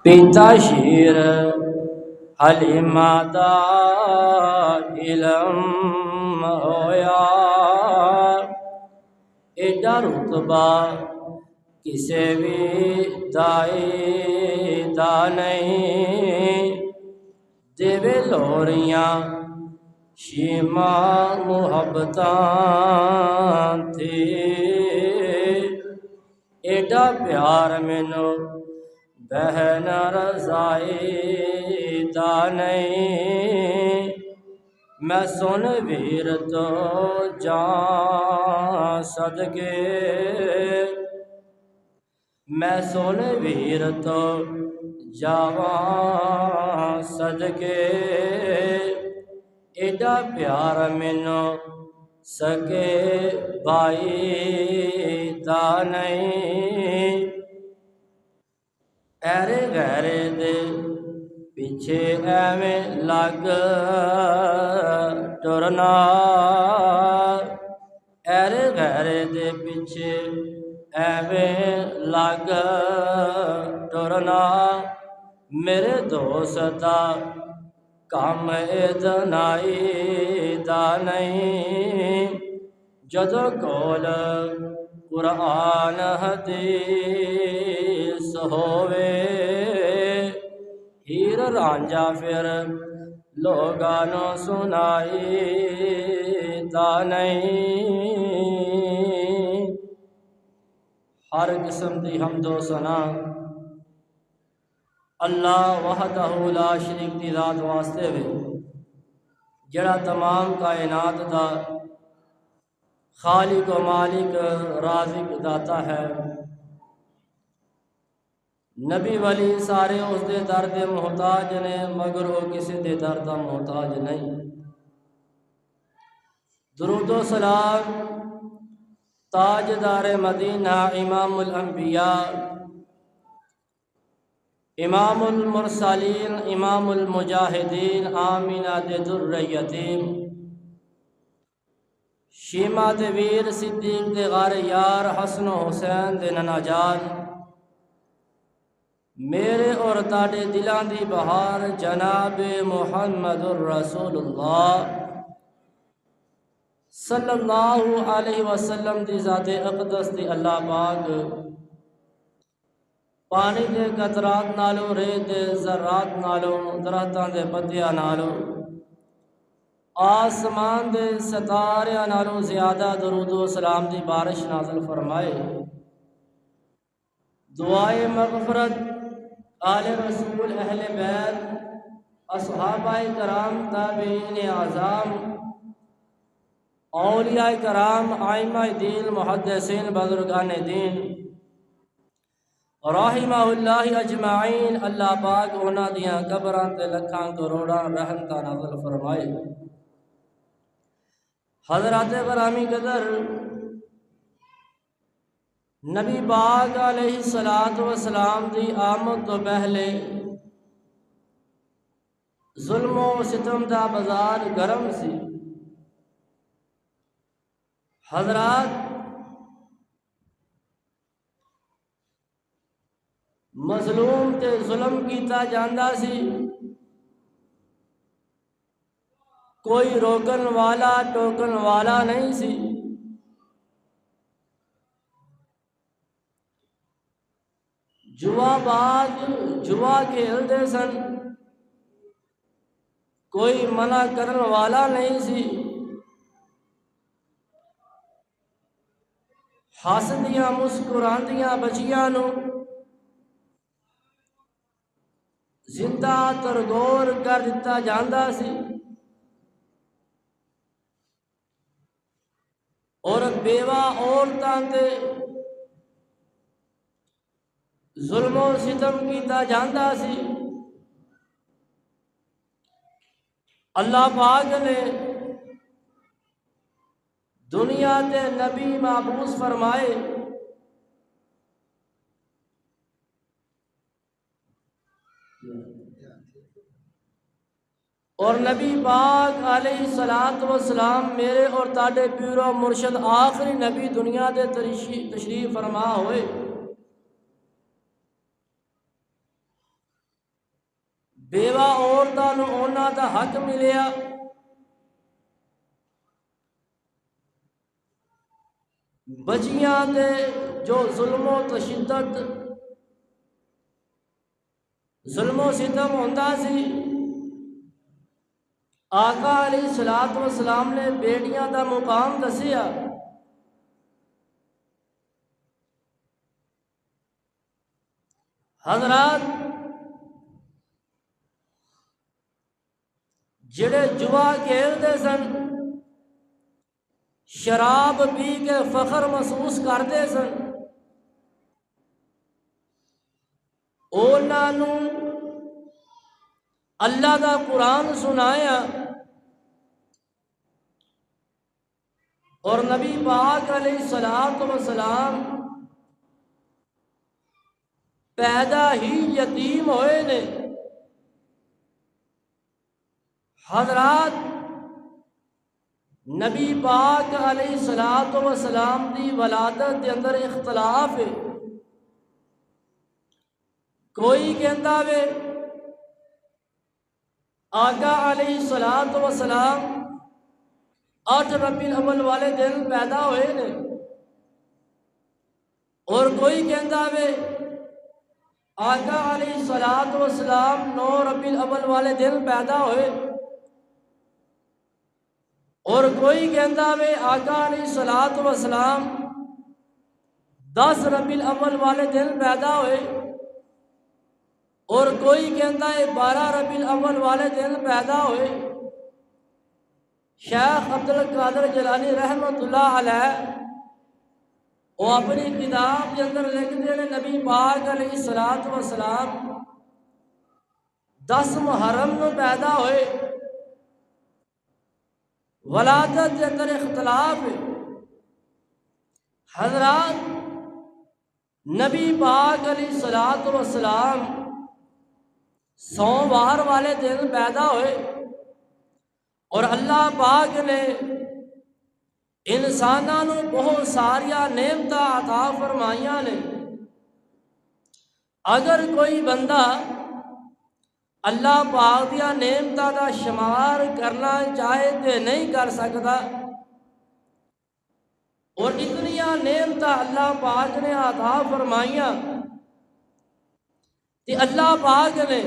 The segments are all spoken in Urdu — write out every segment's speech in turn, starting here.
پیتا شیر حلیمہ دا علم ہویا، ایڈا رتبہ کسے بھی دائی دا نہیں، دیوے لوریاں شیما محبتاں تھی، ایڈا پیار مینو بہن رضائی دا نہیں، میں سن ویر تو جان صدقے، میں سن ویر تو جاواں صدقے، ایڈا پیار مینو سکے بائی دا نہیں، ایرے غیرے دے پیچھے ایویں لگ ٹرنا، ایرے غیرے دے پیچھے ایویں لگ ٹرنا، میرے دوست دا کام ادنائی دا نہیں، جدو کول قرآن حدیث ہووے، ہیر رانجھا پھر لوگانو سنائی دا نہیں، ہر قسم دی حمد و ثنا اللہ وحدہ لا شریک دی ذات واسطے وے، جڑا تمام کائنات دا خالق و مالک رازق داتا ہے، نبی ولی سارے اس دے در دے محتاج نے، مگر وہ کسی دے در دا محتاج نہیں۔ درود و سلام تاجدار مدینہ امام الانبیاء، امام المرسلین، امام المجاہدین، آمینہ دے در یتیم، شیما دے ویر صدیق دے غار یار، حسن و حسین دے ننا جان، میرے اور تاڑے دلان دی بہار جناب محمد الرسول اللہ صلی اللہ علیہ وسلم دی ذات اقدس دی اللہ پاک پانی دے قطرات نالوں، ریت دے ذرات نالوں، درختاں دے پتیاں نالوں، آسمان دے ستاریاں نالوں زیادہ درود و سلام دی بارش نازل فرمائے، دعائے مغفرت آل رسول، اہل بیت، اصحابہ کرام، تابعین اعظام، اولیاء کرام، ائمہ دین، محدثین، بزرگان دین رحمہ اللہ اجمعین، اللہ پاک انہاں دیاں قبراں تے لکھاں کروڑاں رحمتاں نازل فرمائے۔ حضرات گرامی قدر، نبی پاک علیہ الصلوۃ والسلام دی آمد تو پہلے ظلم و ستم دا بازار گرم سی، حضرات مظلوم تے ظلم کیتا جاندا سی، کوئی روکن والا ٹوکن والا نہیں سی، جوا باز جوا کھیلدے سن، کوئی منع کرن والا نہیں سی، ہسدیاں مسکراندیاں بچیاں نو زندہ ترگور کر دتا جاندا سی، اور بیوہ عورتاں تے ظلم و ستم کیتا جاندا سی۔ اللہ پاک نے دنیا تے نبی مبعوث فرمائے، اور نبی پاک علیہ الصلوۃ والسلام میرے اور تاڑے پیر و مرشد آخری نبی دنیا دے تشریف فرما ہوئے، بیوہ عورتوں نوں انہاں دا حق ملیا، بچیاں تے جو ظلم و تشدد ظلم و ستم ہوندا سی، آقا علیہ الصلوۃ والسلام نے بیٹیاں دا مقام دسیا۔ حضرات جڑے جوا کھیلتے سن، شراب پی کے فخر محسوس کرتے سن، انہاں نوں اللہ دا قرآن سنایا اور نبی پاک علیہ الصلوۃ والسلام پیدا ہی یتیم ہوئے نے۔ حضرات نبی پاک علیہ الصلوۃ والسلام دی ولادت دے اندر اختلاف ہے۔ کوئی کہندا وے آقا علیہ الصلوۃ والسلام 8 ربیع الاول والے دن پیدا ہوئے نے، اور کوئی کہندا وے آقا علیہ الصلوۃ والسلام 9 ربیع الاول والے دن پیدا ہوئے، اور کوئی کہندا وے آقا علیہ الصلوۃ والسلام 10 ربیع الاول والے دن پیدا ہوئے، اور کوئی کہندا ہے 12 ربیع الاول والے دن پیدا ہوئے۔ شیخ عبد القادر جیلانی رحمۃ اللہ علیہ وہ اپنی کتاب کے اندر لکھتے ہیں نبی پاک علیہ الصلوۃ والسلام 10 محرم نو پیدا ہوئے۔ ولادت کے اندر اختلاف ہے۔ حضرات نبی پاک علیہ الصلوۃ والسلام سوموار والے دن پیدا ہوئے، اور اللہ پاک نے انساناں نوں بہت ساریاں نعمتاں عطا فرمائیاں نے۔ اگر کوئی بندہ اللہ پاک دیاں نعمتاں دا شمار کرنا چاہے تے نہیں کر سکتا، اور اتنیاں نعمتاں اللہ پاک نے عطا فرمائیاں تے اللہ پاک نے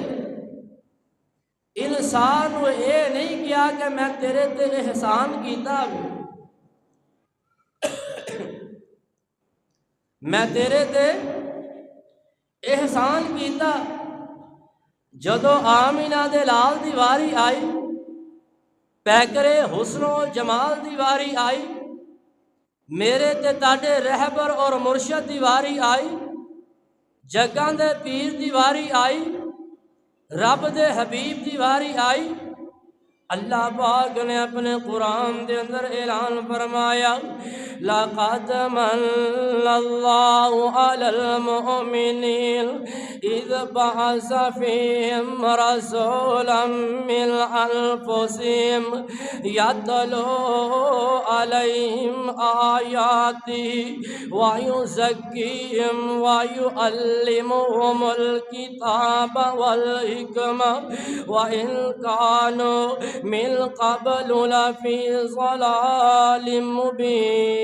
انسان کو یہ نہیں کیا کہ میں تیرے تے احسان کیتا میں تیرے تے احسان کیتا۔ جدو آمینہ دے لال دی واری آئی، پیکرے حسن و جمال دی واری آئی، میرے تے تاڈے رہبر اور مرشد دی واری آئی، جگاں دے پیر دی واری آئی، رب دے حبیب دی واری آئی۔ اللہ پاک نے اپنے قرآن دے اندر اعلان فرمایا لَقَدْ مَنَّ اللَّهُ عَلَى الْمُؤْمِنِينَ إِذْ بَعَثَ فِيهِمْ رَسُولًا مِّنْ أَنفُسِهِمْ يَتْلُو عَلَيْهِمْ آيَاتِهِ وَيُزَكِّيهِمْ وَيُعَلِّمُهُمُ الْكِتَابَ وَالْحِكْمَةَ وَإِنْ كَانُوا من قبل لفی ضلال مبین۔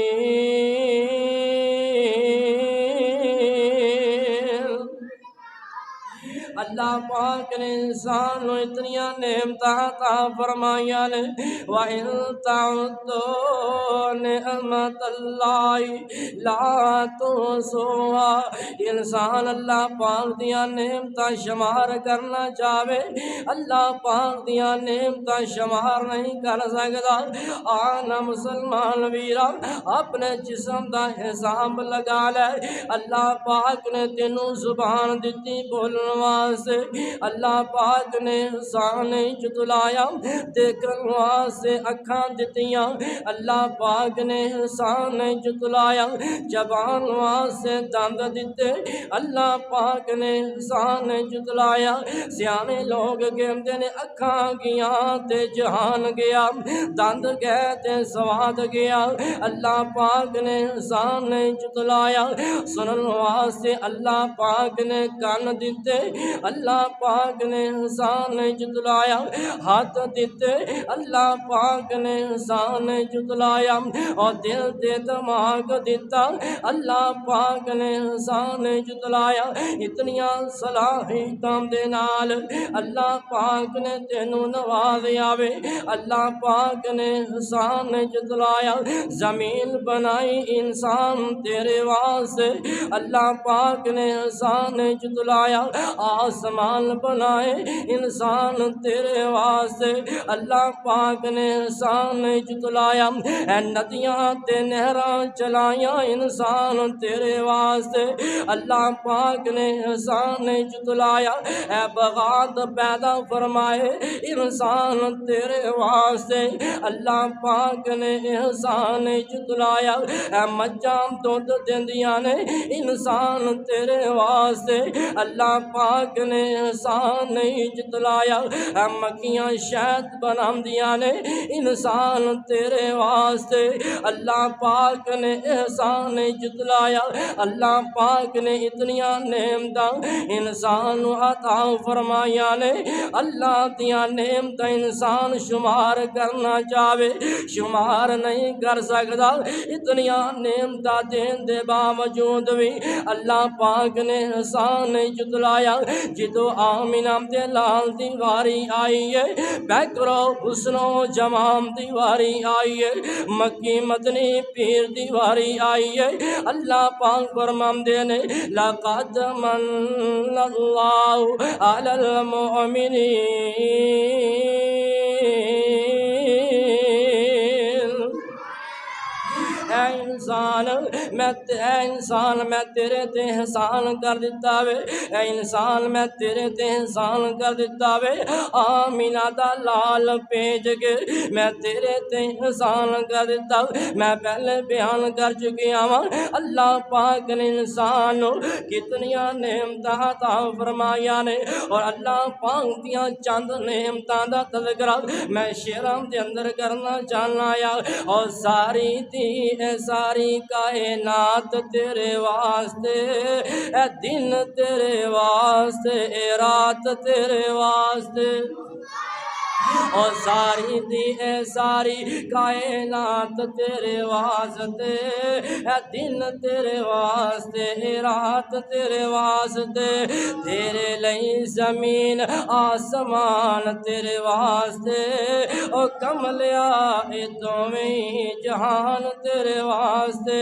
اللہ پاک نے انسان کو اتنیاں نعمتاں عطا فرمائیاں نے۔ وَإِن تَعُدُّوا نِعْمَتَ اللَّهِ لَا تُحْصُوهَا۔ انسان اللہ پاک دیاں نعمتاں شمار کرنا چاہے، اللہ پاک دیاں نعمتاں شمار نہیں کر سکتا۔ آنا مسلمان ویرا اپنے جسم دا حساب لگا لے۔ اللہ پاک نے تینوں زبان دیتی بولن واسطے، اللہ پاک نے انسان جتلایا دیکھن واسطے اکھاں دتیاں، اللہ پاک نے انسان جتلایا زبان واسطے دند دیتے، اللہ پاک نے انسان جتلایا۔ سیانے لوگ کہندے نے اکھاں گیاں تے جہان گیا، دند گئے تے سواد گیا، اللہ پاک نے انسان جتلایا۔ سنن واسطے اللہ پاک نے کان دیتے، اللہ پاک نے انسان جتلایا، ہاتھ دیتے اللہ پاک نے انسان جتلایا، اور دل تے دماغ دیتا اللہ پاک نے انسان جتلایا۔ اتنیاں صلاحیتاں دے نال اللہ پاک نے تینوں نوازیا وے، اللہ پاک نے انسان جتلایا۔ زمین بنائی انسان تیرے واسطے، اللہ پاک نے انسان جتلایا۔ آسمان بنائے انسان تیرے واسطے، اللہ پاک نے انسان جتلایا۔ اے ندیاں تے نہراں چلائیاں انسان تیرے واسطے، اللہ پاک نے انسان جتلایا۔ اے بغات پیدا فرمائے انسان تیرے واسطے، اللہ پاک نے انسان جتلایا۔ اے مجھاں دودھ دیندیاں نے انسان تیرے واسطے، اللہ پاک نے انسان جتلایا۔ اے مکھیاں شہد بناندیاں نے انسان تیرے واسطے، اللہ پاک نے احسان جتلایا۔ اللہ پاک نے اتنیاں نعمتاں انسان عطا فرمائیاں نے، اللہ دیاں نعمتاں انسان شمار کرنا چاہے شمار نہیں کر سکتا۔ اتنیاں نعمتاں دین دے باوجود بھی اللہ پاک نے احسان جتلایا۔ جدو آمینہ دے لال دی واری آئی ہے، بیکرو حسن و جمام دی واری آئی ہے، مکی مدنی پیر دی واری آئی ہے، اللہ پاک فرماندے نے لقد من اللہ علی المؤمنین۔ اے انسان میں تیرے تے احسان کر دیتا وے، اے انسان میں تیرے تے احسان کر دیتا وے، آمینہ دا لال پیج کے میں تیرے تے احسان کر دیتا وے۔ میں پہلے بیان کر چکی ہوں اللہ پاک نے انسان کتنیاں نعمتاں عطا فرمائیاں نے، اور اللہ پاک دیاں چند نعمتاں دا تذکرہ میں شعراں دے اندر کرنا چاہنا یا، اور ساری دی اے ساری کائنات تیرے واسطے، اے دن تیرے واسطے، اے رات تیرے واسطے، اور ساری دی اے ساری کائنات تیرے واسطے، اے دن تیرے واسطے، اے رات تیرے واسطے، تیرے لئی زمین آسمان تیرے واسطے، او کملیا اے دوویں جہان تیرے واسطے،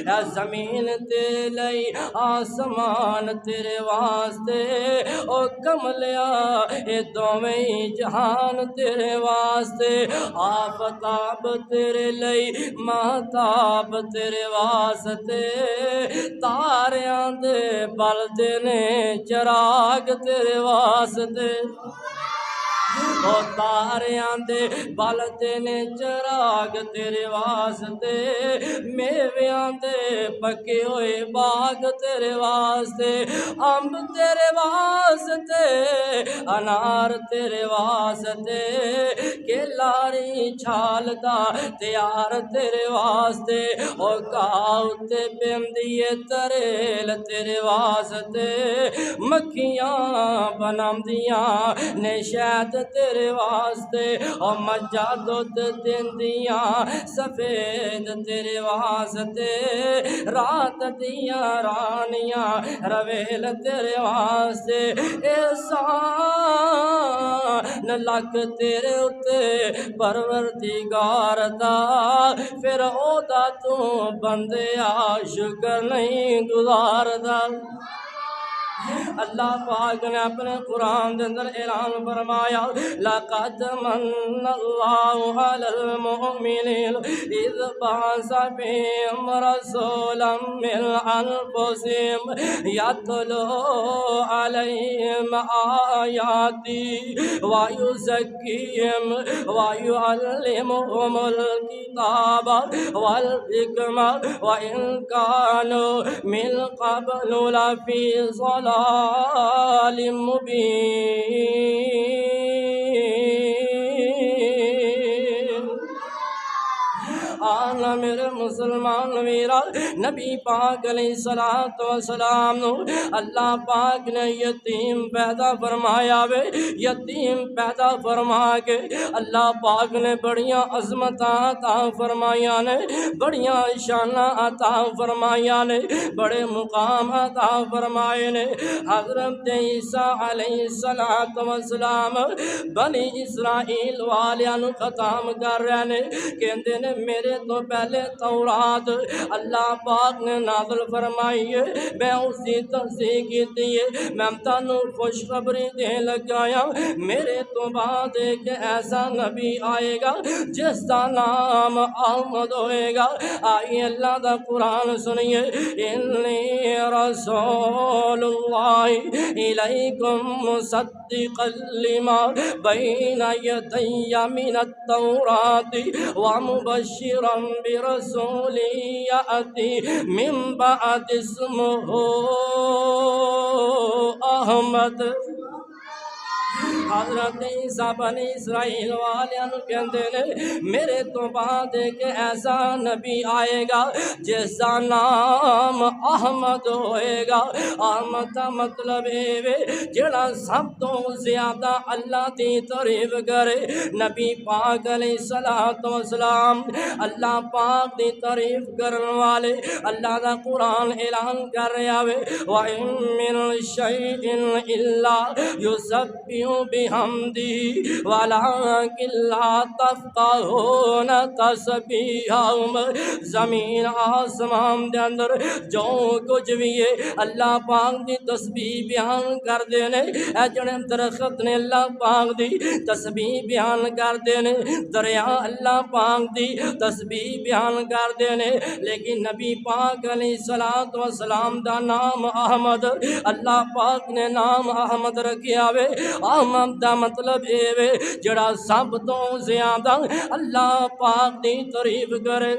اے زمین تیرے لئی آسمان تیرے واسطے، او کملیا اے دوویں جہان تیرے واسطے، آفتاب تیرے لئی مہتاب تیرے واسطے، تاریاں دے بلدے نے چراغ تیرے واسطے، او تاریاں دے بلدے نے چراغ تیرے واسطے، میویاں دے پکے ہوئے باغ تیرے واسطے، امب تیرے واسطے، انار تیرے واسطے، کیلاری چھال دا تیار تیرے واسطے، او گاؤ تے پیندیے تریل تیرے واسطے، مکھیاں بناندیاں نے شہد تیرے واسطے، او مجھا دودھ دیندیاں سفید تیرے واسطے، رات دیاں رانیاں رویل تیرے واسطے، احسان لکھ تیرے اتے پروردگار دا، پھر او دا تو بندیا شکر نہیں گزاردا۔ اللہ پاک نے اپنے قرآن دے اندر اعلان فرمایا لقد من اللہ علی المؤمنین اذ بعث فیہم رسولا من انفسہم یتلو علیہم آیاتی ویزکیہم ویعلمہم الکتاب والحکمہ وإن کانوا من قبل لفی ضلال مبین۔ آنا میرے مسلمان ویرا نبی پاک علیہ الصلوۃ والسلام اللہ پاک نے یتیم پیدا فرمایا وے یتیم پیدا فرما کے اللہ پاک نے بڑیاں عظمتاں عطا فرمائیاں نے بڑیاں شاناں عطا فرمائیاں نے بڑے مقام عطا فرمائے نے حضرت عیسیٰ علیہ السلام بنی اسرائیل والیاں نو ختم کر رہے نے کہندے نے میرے تو پہلے تورات اللہ پاک نے نازل فرمائی ہے میں اس کی تصدیق کی ہے میں تانوں خوشخبری دے لگایا میرے تو بعد ایک ایسا نبی آئے گا جس کا نام احمد ہوئے گا آئیے اللہ دا قرآن سنیے انی رسول اللہ الیکم مصدقا لما بین یدی من التوراۃ ومبشرا برسول یأتی من بعد اسمہ احمد حضرت عیسیٰ بنی اسرائیل والیاں کہندے نے میرے تو بعد ایک ایسا نبی آئے گا جس کا نام احمد ہوئے گا احمد کا مطلب ہے جڑا سب تو زیادہ اللہ دی تعریف کرے نبی پاک علیہ الصلوۃ والسلام اللہ پاک دی تعریف کرن والے اللہ دا قرآن اعلان کر رہا ہے وَإِن مِّن شَيْءٍ إِلَّا يُسَبِّحُ بِحَمْدِهِ وَلَٰكِن لَّا تَفْقَهُونَ تَسْبِيحَهُمْ زمین آسمان دے اندر جو کچھ بھی ہے اللہ پاک دی تسبیح بیان کر دینے اے جڑے درخت نے اللہ پاک دی تسبیح بیان کر دینے دریا اللہ پاک دی تسبیح بیان کر دینے لیکن نبی پاک علیہ الصلوۃ والسلام دا نام احمد اللہ پاک نے نام احمد رکھیا وے احمد دا مطلب اے وے جڑا سب تو زیادہ اللہ پاک دی تعریف کرے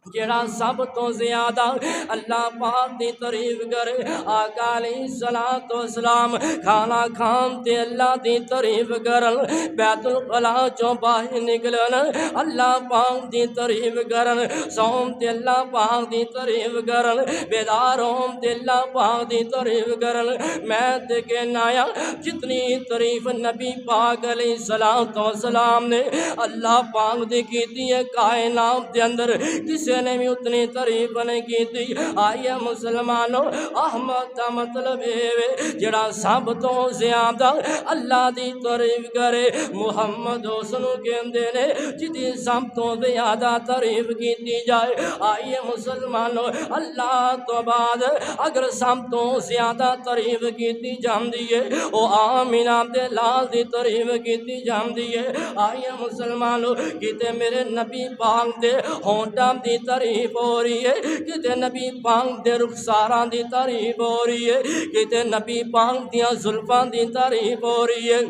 جڑا سب تو زیادہ اللہ پاک دی تعریف کرے آقا علیہ الصلوۃ والسلام کھانا کھان تے اللہ دی تعریف کرن بیت الخلا چوں باہر نکلن اللہ پاک دی تعریف کرن سوم تے اللہ پاک دی تعریف کرن بیدار ہون تے اللہ پاک دی تعریف کرن میں تے کہنا آیا جتنی تعریف نبی پاک علیہ الصلوۃ والسلام نے اللہ پاک دی کیتی ہے کائنات دے اندر کسی نے بھی اتنی تعریف نہیں کی تھی آئیے مسلمانوں احمد کا مطلب ہے جڑا سب تو زیادہ اللہ دی تعریف کرے محمد حسنو کہندے نے جدی سب تو زیادہ تعریف کی جائے آئیے مسلمانوں اللہ تو بعد اگر سب تو زیادہ تعریف کی جاندی ہے او آمینہ دے لال دی تعریف کی جاندی ہے آئیے مسلمانوں کتے میرے نبی پاک دے ہونٹاں دی تعریف ہو رہی ہے کتے نبی پاک دے رخساراں دی تعریف ہو رہی ہے کتے نبی پاک دیاں زلفاں دی تعریف ہو رہی ہے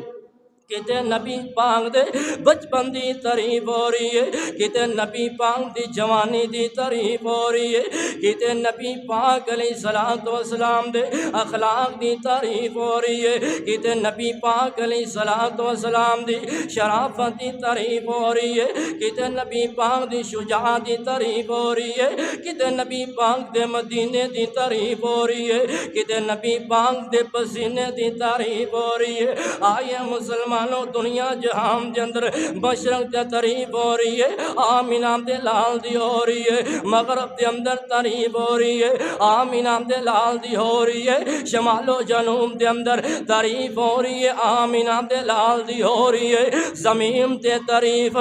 کتے نبی پاک دے بچپن دی تعریف ہو رہی ہے کتے نبی پاک دی جوانی دی تعریف ہو رہی ہے کتے نبی پاک علیہ الصلوۃ والسلام دے اخلاق دی تعریف ہو رہی ہے کتے نبی پاک علیہ الصلوۃ والسلام دی شرافت دی تعریف ہو رہی ہے کتے نبی پاک دی شجاعت دی تعریف ہو رہی ہے کتے نبی پاک دے مدینے دی تعریف ہو رہی ہے کتے نبی پاک دے پسینے دی تعریف ہو رہی ہے آئیے مسلمان دنیا جہان دے اندر مشرق دے تعریف ہو رہی ہے آمینہ دے لال دی ہو رہی ہے مغرب دے اندر تعریف ہو رہی ہے آمینہ دے لال دی ہو رہی ہے شمال و جنوب دے اندر تعریف ہو رہی ہے آمینہ دے لال دی ہو رہی ہے زمین دے تعریف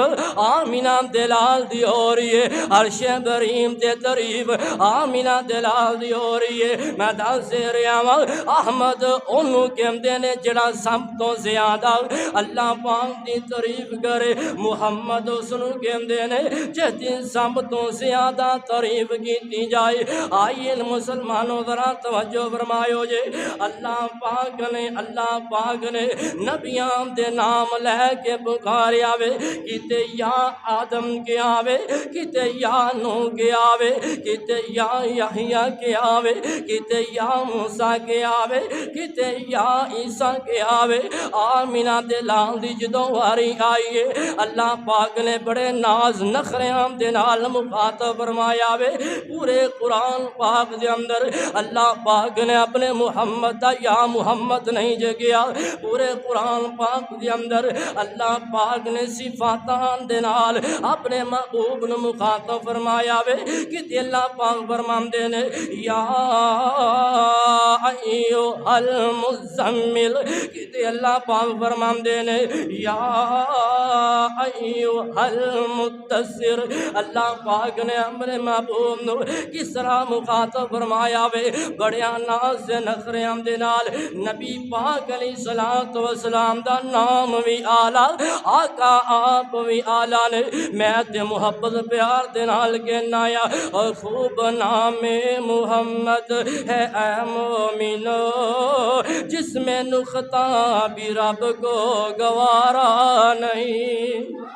آمینہ دے لال دی ہو رہی ہے عرش بریم دے تعریف آمینہ دے لال دی ہو رہی ہے میں دس رہا ہوں احمد انہوں کہندے نے جڑا سب تو زیادہ اللہ پاک دی تعریف کرے محمد حسن کہندے نے جتنی سب تو زیادہ تعریف کی جائے آئیے مسلمانوں ذرا توجہ فرمایو جے اللہ پاک نے نبیاں دے نام لے کے پکاریا وے کتے یا آدم کے آوے کتے یا نوح کے آوے کتے یا یحییٰ کے آوے کتے یا موسیٰ کے آوے کتے یا عیسیٰ کے آوے آمینہ دے لان دی جدوں واری آئی ہے اللہ پاک نے بڑے ناز نخریاں دے نال مخاطب فرمایا وے پورے قرآن پاک دے اندر اللہ پاک نے اپنے محمد دا یا محمد نہیں جگیا پورے قرآن پاک دے اندر اللہ پاک نے صفاتان دے نال اپنے محبوب نے مخاطب فرمایا وے کہ اللہ پاک فرماندے نے یا ایھا المزمل کہ اللہ پاک فرماندے نے یا ایھا المدثر اللہ پاک نے اپنے محبوب نو کس طرح مخاطب فرمایا وے بڑے ناز سے نخریاں دے نال نبی پاک علیہ الصلوۃ والسلام دا نام بھی اعلی آقا آپ بھی اعلی نے میں تے محبت پیار دے نال کہنا یا اور خوب نام محمد ہے اے مومنو جس میں نقطہ بھی رب کو گوارا نہیں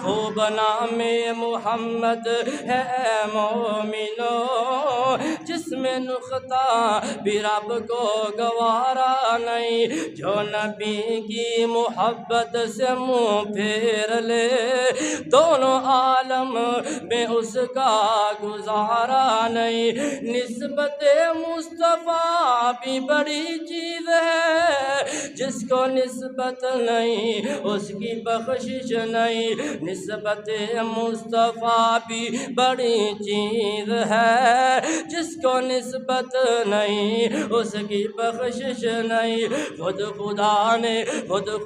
خوب نام محمد ہے مومنو جس میں نقطہ بھی رب کو گوارا نہیں جو نبی کی محبت سے منہ پھیر لے دونوں عالم میں اس کا گزارا نہیں نسبت مصطفیٰ بھی بڑی چیز ہے جس کو نسبت نہیں اس کی بخشش نہیں نسبت مصطفیٰ بھی بڑی چیز ہے جس کو نسبت نہیں اس کی بخشش نہیں خود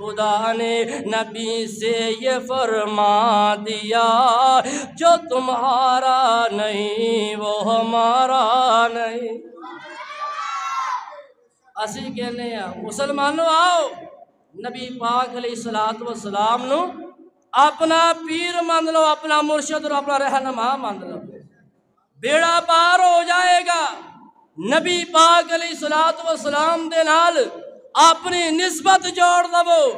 خدا نے نبی سے یہ فرما دیا جو تمہارا نہیں وہ ہمارا نہیں اسی کہنے ہیں مسلمانوں آؤ نبی پاک علیہ الصلوۃ والسلام نو اپنا پیر مان لو اپنا مرشد اور اپنا رہنما مان لو بیڑا پار ہو جائے گا نبی پاک علیہ الصلوۃ والسلام دے نال اپنی نسبت جوڑ دو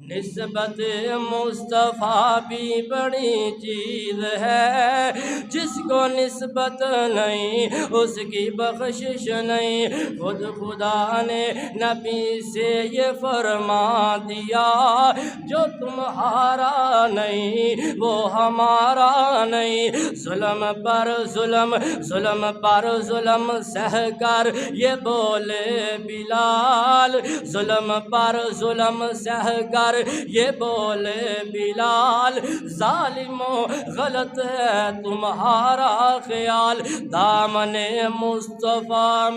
نسبت مصطفیٰ بھی بڑی چیز ہے جس کو نسبت نہیں اس کی بخشش نہیں خود خدا نے نبی سے یہ فرما دیا جو تمہارا نہیں وہ ہمارا نہیں ظلم پر ظلم ظلم پر ظلم سہ کر یہ بولے بلال ظلم پر ظلم سہ کر یہ بولے بلال ظالموں غلط ہے تمہارا خیال دامن مصطفیٰ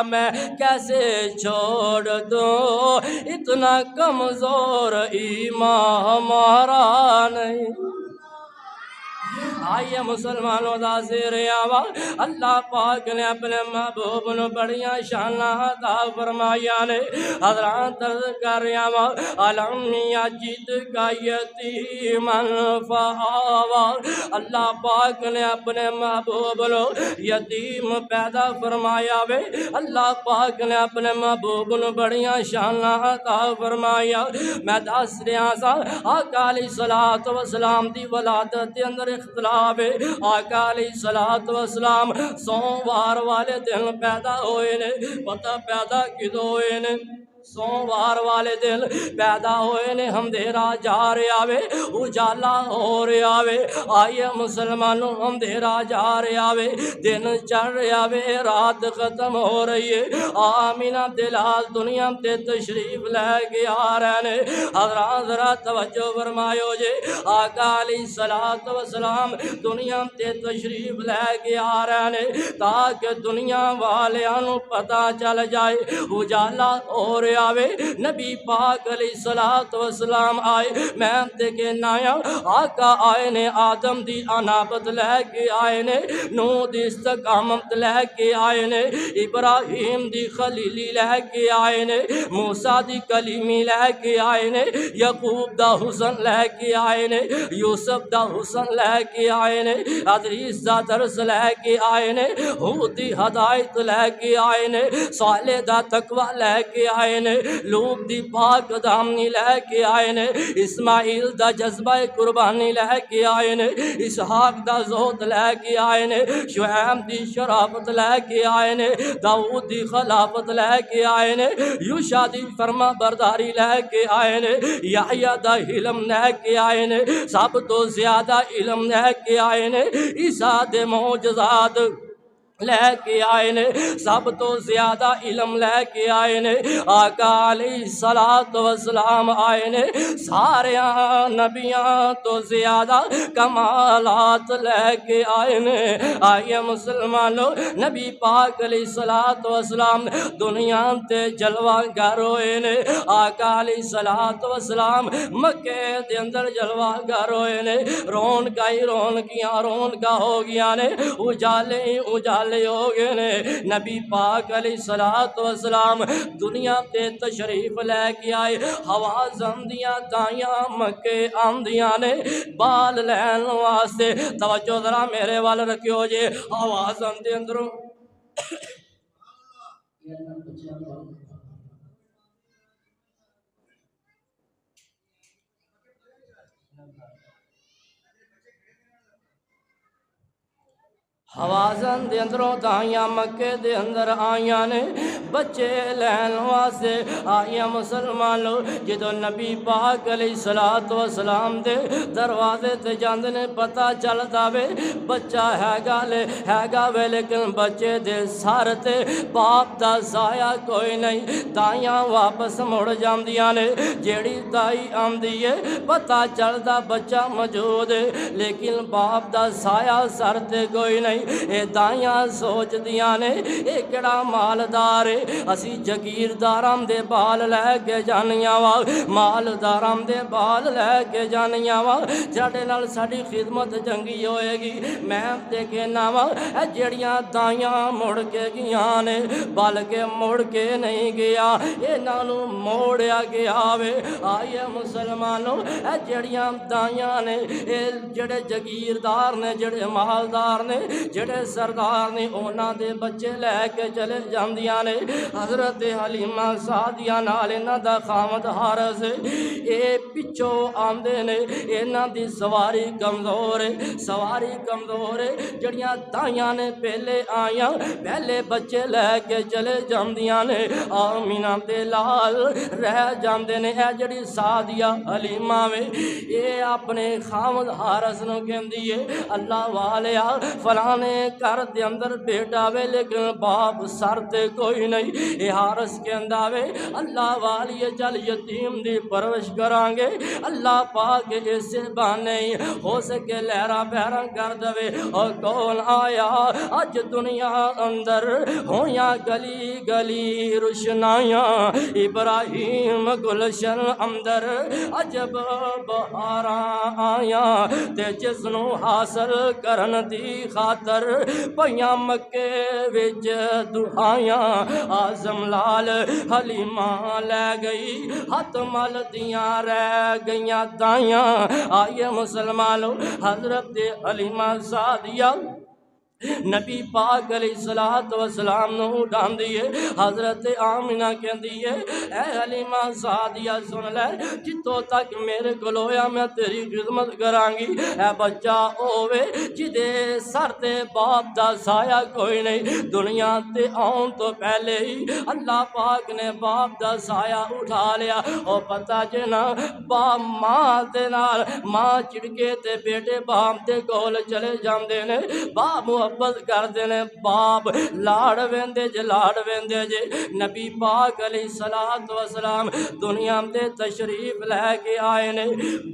میں کیسے چھوڑ دوں اتنا کمزور ایمان ہمارا نہیں آئیے مسلمانوں دا زیر آواز اللہ پاک نے اپنے محبوب نو بڑیاں شاناں عطا فرمایا نے حضرات عرض کر آواز علم یجد کا یتیما فآوا اللہ پاک نے اپنے محبوب نو یتیم پیدا فرمایا وے اللہ پاک نے اپنے محبوب نو بڑیاں شاناں عطا فرمایا میں دس رہا سا آقا علیہ الصلوۃ والسلام دی ولادت دے اندر اختلاف آقا علیہ الصلوۃ والسلام سوموار والے دن پیدا ہوئے نے پتہ پیدا کدوں ہوئے نے سوموار والے دن پیدا ہوئے نے اندھیرا جا رہا وے اجالا ہو رہا وے آئیے مسلمانوں اندھیرا جا رہا وے دن چڑھ رہا وے رات ختم ہو رہی ہے آمینہ دلال دنیا تے تشریف لے کے آ رہے نے حضرات ذرا توجہ فرمایو جے آقا علیہ الصلوۃ والسلام دنیا تے تشریف لے کے آ رہے نے تاکہ دنیا والیاں نو پتہ چل جائے اجالا ہو رہا آوے نبی پاک علیہ الصلوۃ والسلام آئے میں دیکھے نایا آقا آئے نے آدم دی انابت لے کے آئے نے نوح دی استقامت لے کے آئے نے ابراہیم دی خلیلی لے کے آئے نے موسیٰ دی کلیمی لے کے آئے نے یعقوب دا حسن لے کے آئے نے یوسف دا حسن لے کے آئے نے ادریس دا درس لے کے آئے نے ہود دی ہدایت لے کے آئے نے صالح دا تقوی لے کے آئے نے نے لوط دی پاک دامنی لے کے آئے نے اسماعیل دا جذبہ قربانی لے کے آئے نے اسحاق دا زہد لے کے آئے نے شعیب دی شرافت لے کے آئے نے داؤد دی خلافت لے کے آئے نے یوشع دی فرما برداری لے کے آئے نے یحییٰ دا علم لے کے آئے نے سب تو زیادہ علم لے کے آئے نے عیسیٰ دے معجزات لے کے آئے نے سب تو زیادہ علم لے کے آئے نے آقا علیہ الصلوۃ والسلام آئے نے سارے نبیاں تو زیادہ کمالات لے کے آئے نے آئیے مسلمانوں نبی پاک علیہ الصلوۃ والسلام دنیا تے جلوہ گر ہوئے نے آقا علیہ الصلوۃ والسلام مکے دے اندر جلوہ گر ہوئے نے رونقاں ہی رونقاں ہو گیا نے اجالے اجالے ہو گئے نے نبی پاک علیہ الصلوۃ والسلام دنیا تے تشریف لے کے آئے حوازن دیاں دائیاں مکے آندیاں نے بال لین واسطے توجہ ذرا میرے وال رکھیو جے حوازن دے اندروں حوازن دے اندروں دائیاں مکے دے اندر آئیاں نے بچے لین واسطے آئیاں مسلمانوں جدو نبی پاک علیہ الصلوۃ والسلام دے دروازے تے جاندے نے پتہ چلدا وے بچہ ہیگا وے لیکن بچے دے سر تے باپ دا سایہ کوئی نہیں دائیاں واپس مڑ جاندیاں نے جیڑی دائی آندی ہے پتہ چلدا بچہ موجود ہے لیکن باپ دا سایہ سر تے کوئی نہیں اے دائیاں سوچ دیاں نے اے کڑا مالدار ہے اسی جگیرداراں دے بال لے کے جانیاں وا مالداراں دے بال لے کے جانیاں وا جاڑے نال ساڈی خدمت چنگی ہوئے گی میں تے کہنا وا اے جڑیاں دائیاں مڑ کے گیاں نے بلکہ مڑ کے نہیں گیا انہاں نوں موڑیا گیا وے آئیے مسلمانوں اے جڑیاں دائیاں نے اے جڑے جگیردار نے جڑے مالدار نے جڑے سردار نے اونا دے بچے لے کے چلے جاندیاں نے حضرت حلیمہ سعدیہ نال انہاں دا خامد حارث اے پچھو آندے نے انہاں دی سواری کمزور ہے جڑیاں دائیاں نے پہلے آیاں پہلے بچے لے کے چلے جاندیاں نے آمینہ دے لال رہ جاندے نے اے جڑی سعدیہ حلیمہ وے اے اپنے خامد حارث نو کہندی ہے اللہ والیا فلاں گھر دے اندر بیٹا وے لیکن باپ سر تے کوئی نہیں اے حارث کہندا وے اللہ والی چل یتیم دی پرورش کران گے اللہ پاک اسے بہانے ہو سکے لہرا بہرا کر دے اور کون آیا اج دنیا اندر ہویاں گلی گلی روشنائیاں ابراہیم گلشن اندر عجب بہاراں آیا تے جس نو حاصل کرن دی خاطر پیاں مکے وچ دعائیاں آزم لال حلیمہ لے گئی ہاتھ مل دیاں رہ گئیاں دائیاں آئیے مسلمانوں حضرت حلیمہ سعدیہ نبی پاک علیہ الصلوۃ والسلام نو اٹھان دیے حضرت آمینہ کہندی ہے اے حلیمہ سعدیہ سن لے جتوں تک میرے کول ہویا میں تیری خدمت کران گی اے بچہ ہووے جدے سر تے باپ دا سایہ کوئی نہیں دنیا تے آن تو پہلے ہی اللہ پاک نے باپ دا سایہ اٹھا لیا او پتہ جنا باپ ماں دے نال ماں چڑکے تے بیٹے باپ دے کول چلے جاندے نے باپ محبت کردے نے باپ لاڑ ویندے جے نبی پاک علیہ الصلوۃ والسلام دنیا تے تشریف لے کے آئے نے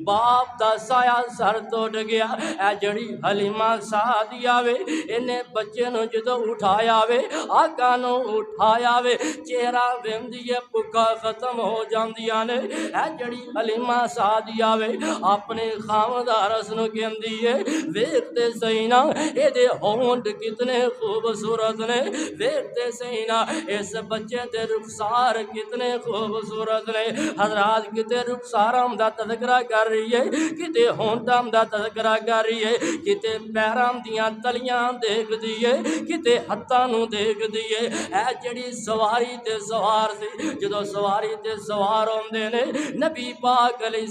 باپ دا سایہ سر ٹوٹ گیا اے جڑی حلیمہ سعدیہ وے انہیں بچے نو جدو اٹھایا وے آقا نو اٹھایا وے چہرہ ویندی پکا ختم ہو جاندیاں نے اے جڑی حلیمہ سعدیہ وے اپنے خامد حارث نو کہندی ہے ویکھ تے سہی نا اے دے ہون ہونٹ کتنے خوبصورت نے، دیکھتے سینا اس بچے دے رخسار کتنے خوبصورت نے۔ حضرات کتے رخسارام دا تذکرہ کر رہی ہے، کتے ہونٹام دا تذکرہ کر رہی ہے، کتے پیرام دیاں تلیاں دیکھ دیئے، کتے ہتھاں نو دیکھ دیئے۔ اے جڑی سواری تے سوار سی، جدو سواری تے سوار ہوندے نے، نبی پاک علیہ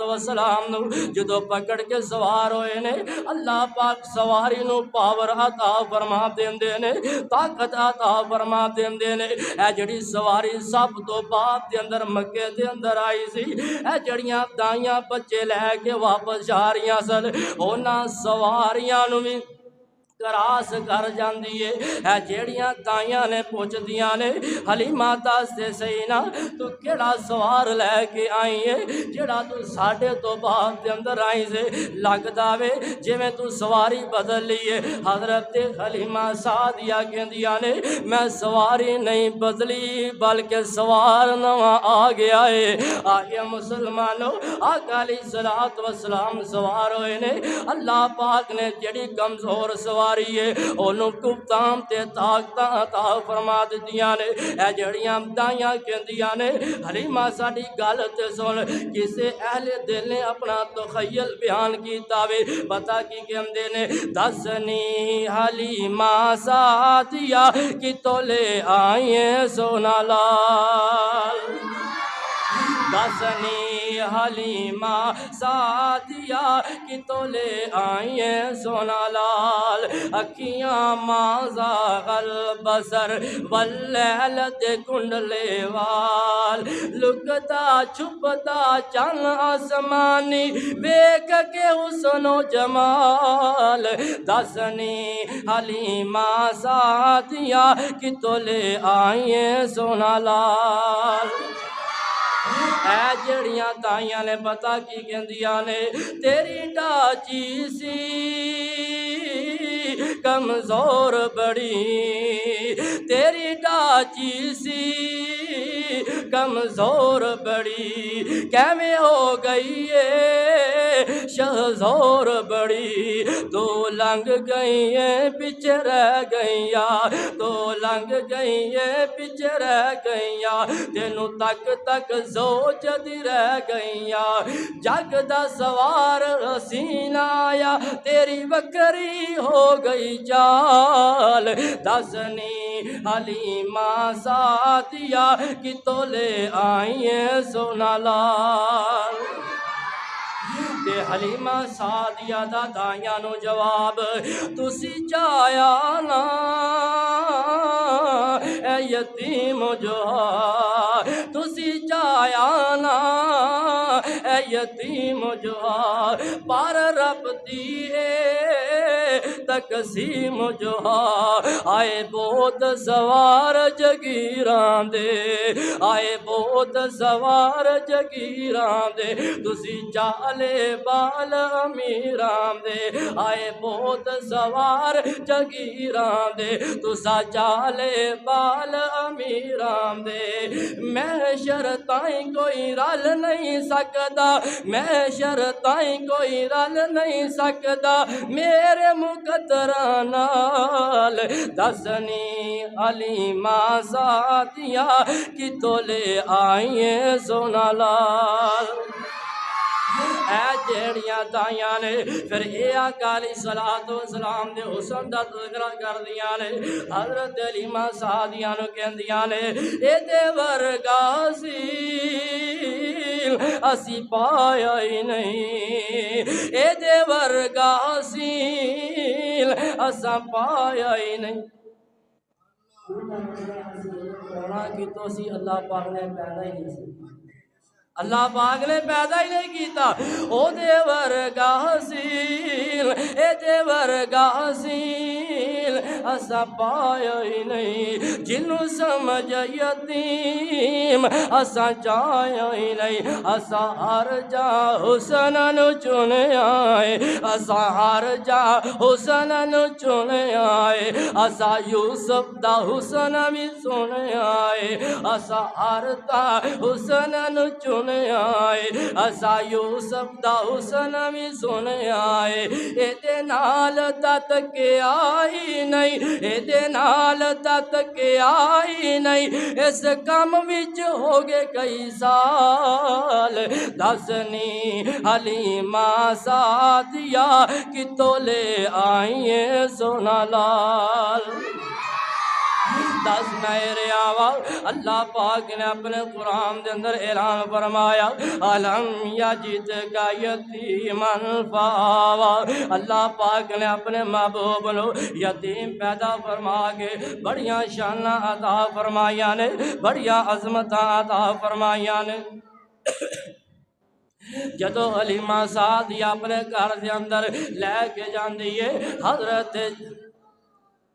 السلام نو جدو پکڑ کے سوار ہوئے نے، اللہ پاک سواری نو پاور عطا فرما دیندے نے، طاقت عطا فرما دیندے نے۔ اے جڑی سواری سب تو بعد دے اندر مکے دے اندر آئی سی، اے جڑیاں دائیاں بچے لے کے واپس جا رہیاں سن، اونا سواریاں نو بھی کراس کر جاندی ہے۔ اے جیڑیاں دائیاں نے پوچھ دیاں نے، حلیمہ دس دے سینا تو کیڑا سوار لے کے آئی ہے جیڑا تو ساڑھے تو بعد دے اندر آئی سے، لگ داوے جی میں تو سواری بدل لیے۔ حضرت حلیمہ سعدیہ کہندیاں نے میں سواری نہیں بدلی بلکہ سوار نواں آ گیا ہے۔ آئیے مسلمانوں، آقا علیہ السلام سوار ہوئے نے، اللہ پاک نے جڑی کمزور سواری ہے انہوں کفتام تے طاقتاں عطا فرما دیاں نے۔ اے جڑیاں دائیاں کہندیاں نے حلیمہ ساڈی گل تے سن، کسے اہل دل نے اپنا تخیل بیان کیتا وے، پتہ کی کہندے نے، دسنی حلیمہ سعدیہ کتوں لے آئیں سونا لال، دسنی حلیمہ سعدیہ کتوں لے آئیں سونا لال، اکھیاں مازاغ البصر واللیل دے کنڈلے وال، لکتا چھپتا چن آسمانی بیک کے حسن و جمال، دسنی حلیمہ سعدیہ کتوں لے آئیں سونا لال۔ اے جڑیاں دائیاں نے پتہ کی کہندیاں نے، تیری ڈاچی سی کمزور بڑی، تیری ڈاچی سی کمزور بڑی، کیویں ہو گئی ہے شہزور بڑی، تو لنگ گئی ہے پیچھے رہ گئیا، تو لنگ گئی ہے پیچھے رہ گئیا، تینوں تک تک سوچ دی رہ گئیا، جگ دا سوار حسین آیا تیری بکری ہو گئی چال، دسنی حلیمہ سعدیہ کتوں لے آئیں سونا لال۔ تے حلیمہ سعدیہ دا دائیاں نو جواب، تسی چایا نا اے یتیم جو، تسی چایا نا اے یتیم جو، پر رب دیئے تقسیم جو، آئے بہت سوار جگیران دے، آئے بہت سوار جگیران دے، تسی چالے بال امیران دے، آئے بہت سوار جگیران دے، تسا چالے بال امیران دے، محشر تائیں کوئی رل نہیں سکدا، محشر تائیں کوئی رل نہیں سکدا میرے مقدراں نال، دسنی حلیمہ سعدیہ کتوں لے آئیں سونا لال۔ اے جیڑیاں دائیاں نے پھر اے آقا علیہ السلام دے حسن دا تذکرہ کر دیاں نے، حضرت حلیمہ سعدیہ نو کہندیاں نے، اے دے ورگا حسین اسی پایا ہی نہیں، اے دے ورگا حسین اساں پایا ہی نہیں۔ ہونا کی تو سی اللہ پاک نے پیدا ہی نہیں سی، اللہ پاک نے پیدا ہی نہیں کیتا، او دے ورگا حسین، اے دے ورگا حسین اسا پایا ہی نہیں، جنوں سمجھ یتیم اسا چایا ہی نہیں، اسا ہر جا حسن نو چنیا ہے، اسا ہر جا حسن نو چنیا ہے، اسا یوسف دا حسن بھی سنیا ہے، اسا ہر تا حسن نو چنیا ہے، اسا یوسف دا حسن بھی سنیا ہے، ایدے نال تت کے آئی نہیں، ایدے نال تت کے آئی نہیں، اس کم وچ ہو گئے کئی سال، دسنی حلیمہ سعدیہ کتوں لے آئیے سونا لال۔ دس میرے آوا اللہ پاک نے اپنے قرآن دے اندر اعلان فرمایا الم یجدک یتیما فآوا، اللہ پاک نے اپنے محبوب نو یتیم پیدا فرما کے بڑیاں شاناں عطا فرمائیاں نے، بڑیاں عظمتاں عطا فرمائیاں نے۔ جدو حلیمہ سعدیہ اپنے گھر دے اندر لے کے جاندی ہے، حضرت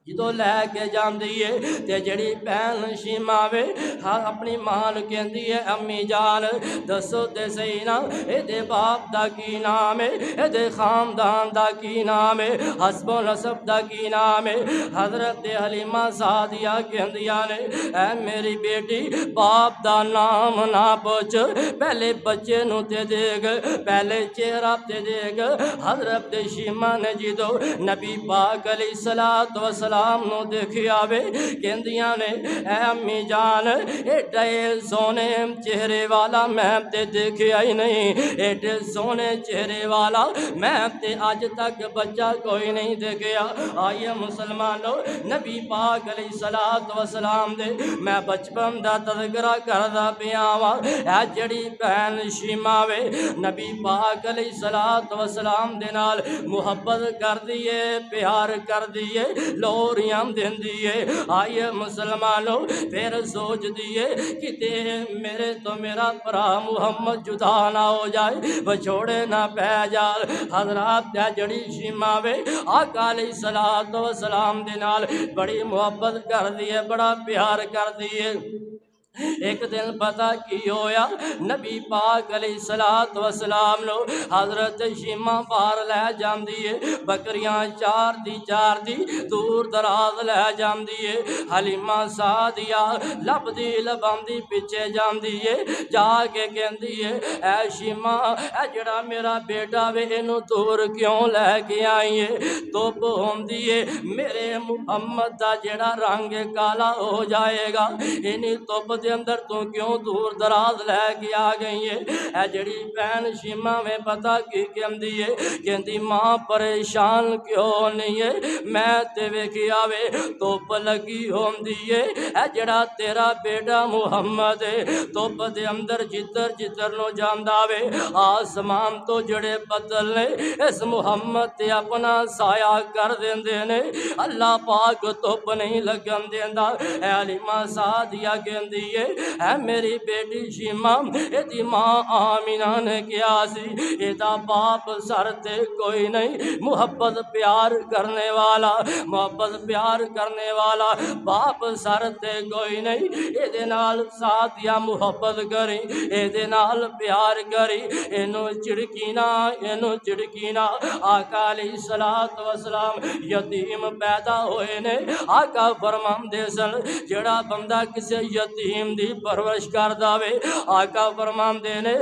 جدو لے کے جاندی ہے تے جڑی بہن شیمہ وے اپنی ماں نوں کہندی ہے امی جان دسو تے صحیح نا اے دے باپ دا کی نام ہے، اے دے خاندان دا کی نام ہے، حسب و نسب دا کی نام ہے۔ حضرت حلیمہ سعدیہ کہندیاں نے اے میری بیٹی باپ دا نام نہ پوچھ، پہلے بچے نوں تے دیکھ، پہلے چہرہ تے دیکھ۔ حضرت شیمہ نے جدو نبی پاک علیہ الصلوۃ والسلام نو دیکھیا وے کہندیاں نے اے امی جان ایڈے سونے چہرے والا میں تے دیکھیا ہی نہیں، ایڈے سونے چہرے والا میں تے آج تک بچہ کوئی نہیں دیکھیا۔ آئیے مسلمانوں نبی پاک علیہ الصلوۃ والسلام دے میں بچپن دا تذکرہ کردا پیا وا، اے جڑی بہن شیمہ وے نبی پاک علیہ الصلوۃ والسلام دے نال محبت کردی ہے، پیار کردی ہے، لوریاں دیندی ہے۔ آئیے مسلمانوں پھر سوچ دیئے کتے میرے تو میرا برا محمد جدا نہ ہو جائے، بچھوڑے نہ پہ جائے۔ حضرات جڑی شیمہ وے آقا علیہ الصلوۃ والسلام دے نال بڑی محبت کر دیئے، بڑا پیار کر دیئے۔ ایک دن پتہ کی ہویا نبی پاک علیہ الصلوۃ والسلام نو حضرت شیمہ باہر لے جاندی ہے، بکریاں چار دی دور دراز لے جاندی ہے۔ حلیمہ سعدیہ لبدی لباندی پیچھے جاندی ہے، جا کے کہندی ہے اے شیمہ اے جڑا میرا بیٹا وے اینو دور کیوں لے کے آئی ہے؟ دھوپ ہوندی ہے میرے محمد دا جڑا رنگ کالا ہو جائے گا، اینی دھوپ دے اندر تو کیوں دور دراز لے کے آ گئی ہے؟ اے جڑی بہن شیمہ میں پتہ کی کہندی ہے، کہندی ماں پریشان کیوں نہیں ہے؟ میں تے ویکھیا وے دھوپ لگی ہوندی ہے، اے جڑا تیرا بیٹا محمد ہے دھوپ دے اندر جتر جتر نو جاندا وے، آسمان تو جڑے بدل نے اس محمد تے اپنا سایہ کر دیندے نے، اللہ پاک دھوپ نہیں لگن دیندا۔ اے حلیمہ سعدیہ کہندی ہے اے میری بیٹی شیمہ اے دی ماں آمینہ نے کیا سی اے دا باپ سر تے کوئی نہیں، محبت پیار کرنے والا، محبت پیار کرنے والا باپ سر تے کوئی نہیں، اے دے نال سعدیہ محبت کری، اے دے نال پیار کری، اینو چڑکینا آقا علیہ الصلوۃ والسلام یتیم پیدا ہوئے نے۔ آقا فرماندے سن جڑا بندہ کسے یتیم دی پرورش کردا وے، آقا فرماندے نے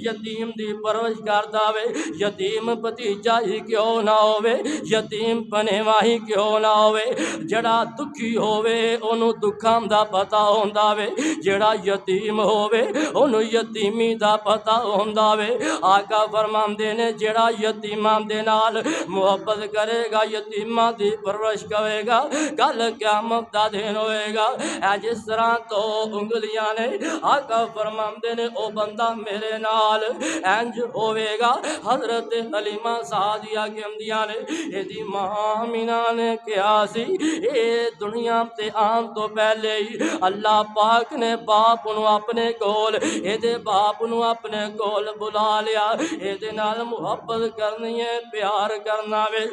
یتیم دی پرورش کردا وے، یتیم بھتیجا ہی کیوں نہ ہووے، یتیم پنیواں ہی کیوں نہ ہووے، جڑا دکھی ہووے اونوں دکھاں دا پتہ ہوندا وے، جڑا یتیم ہووے اونوں یتیمی دا پتہ ہوندا وے۔ آقا فرماندے نے جڑا یتیماں دے نال محبت کرے گا، یتیماں دی پرورش کرے گا، کل قیامت دا دن ہوئے گا، اے جس طرح تو انگلیاں نے آقا فرماندے نے او بندہ میرے نال انج ہوئے گا۔ حضرت حلیمہ سعدیہ کہندیاں نے اے دی ماں آمینہ نے کیا سی اے دنیا تے آن تو پہلے ہی اللہ پاک نے باپ نو اپنے کول، اے دے باپ نو اپنے کول بلا لیا، اے دے نال محبت کرنی ہے، پیار کرنا وے۔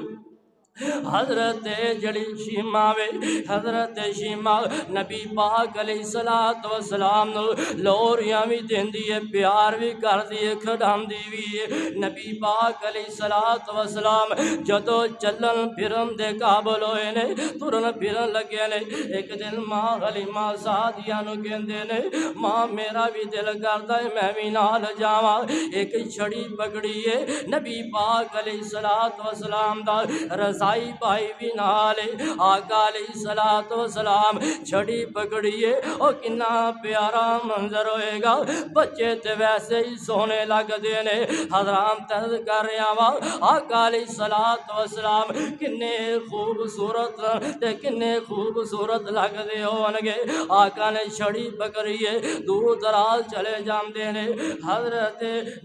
حضرت جڑی شیما وے حضرت شیما نبی پاک علیہ الصلوۃ والسلام نو لوریاں وی دیندی ہے، پیار بھی کردی ہے، کھڈاندی بھی ہے۔ نبی پاک علیہ الصلوۃ والسلام جدوں چلن پھرن دے قابل ہوئے نے، ترن پھرن لگے نے، ایک دن ماں حلیمہ سعدیہ نو کہندے نے ماں میرا بھی دل کردا ہے میں بھی نال جاواں۔ ایک چھڑی پکڑی ہے نبی پاک علیہ الصلوۃ والسلام دا، رضائی بھائی بھی نالے، آقا علیہ الصلوۃ والسلام چھڑی پکڑیے او کنا پیارا منظر ہوئے گا، بچے تے ویسے ہی سونے لگ دے نے۔ حضرام ترد کر رہا وا آقا علیہ الصلوۃ والسلام کنے خوبصورت تے کنے خوبصورت لگ دے ہون گے۔ آقا نے چھڑی پکڑیے دور دراز چلے جاندے نے۔ حضرت